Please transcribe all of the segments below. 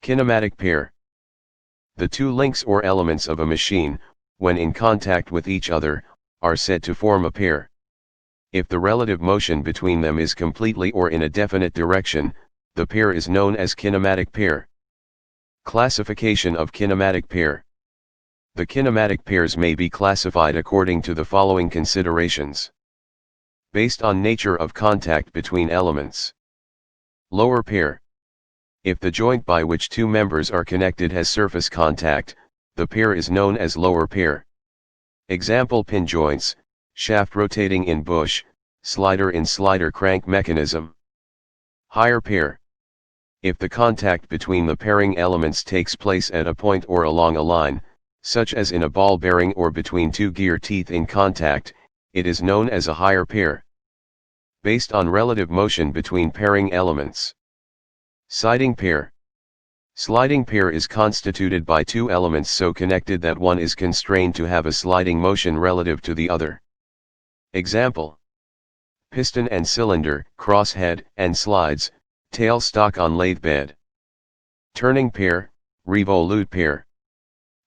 Kinematic pair. The two links or elements of a machine, when in contact with each other, are said to form a pair. If the relative motion between them is completely or in a definite direction, the pair is known as kinematic pair. Classification of kinematic pair. The kinematic pairs may be classified according to the following considerations. Based on nature of contact between elements. Lower pair. If the joint by which two members are connected has surface contact, the pair is known as lower pair. Example: pin joints, shaft rotating in bush, slider in slider crank mechanism. Higher pair. If the contact between the pairing elements takes place at a point or along a line, such as in a ball bearing or between two gear teeth in contact, it is known as a higher pair. Based on relative motion between pairing elements. Sliding pair. Sliding pair is constituted by two elements so connected that one is constrained to have a sliding motion relative to the other. Example: piston and cylinder, crosshead and slides, tailstock on lathe bed. Turning pair, revolute pair.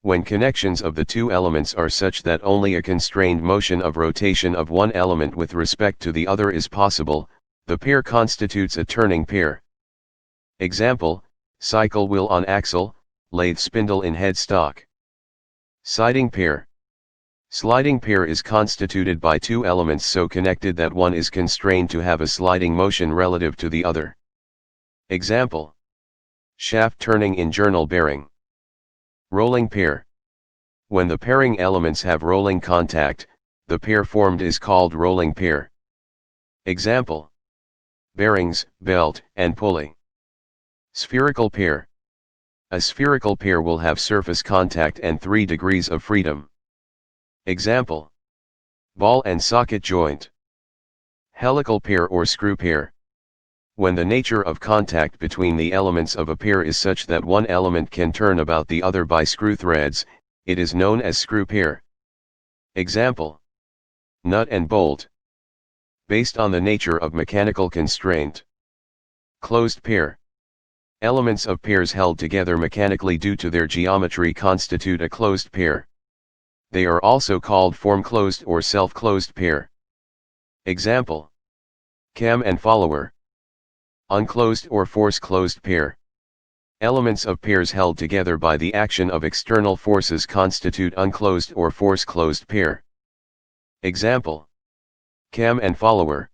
When connections of the two elements are such that only a constrained motion of rotation of one element with respect to the other is possible, the pair constitutes a turning pair. Example: cycle wheel on axle, lathe spindle in headstock. Sliding pair. Sliding pair is constituted by two elements so connected that one is constrained to have a sliding motion relative to the other. Example: shaft turning in journal bearing. Rolling pair. When the pairing elements have rolling contact, the pair formed is called rolling pair. Example: bearings, belt, and pulley. Spherical pair. A spherical pair will have surface contact and 3 degrees of freedom. Example: ball and socket joint. Helical pair or screw pair. When the nature of contact between the elements of a pair is such that one element can turn about the other by screw threads, it is known as screw pair. Example: nut and bolt. Based on the nature of mechanical constraint. Closed pair. Elements of pairs held together mechanically due to their geometry constitute a closed pair. They are also called form-closed or self-closed pair. Example: cam and follower. Unclosed or force-closed pair. Elements of pairs held together by the action of external forces constitute unclosed or force-closed pair. Example: cam and follower.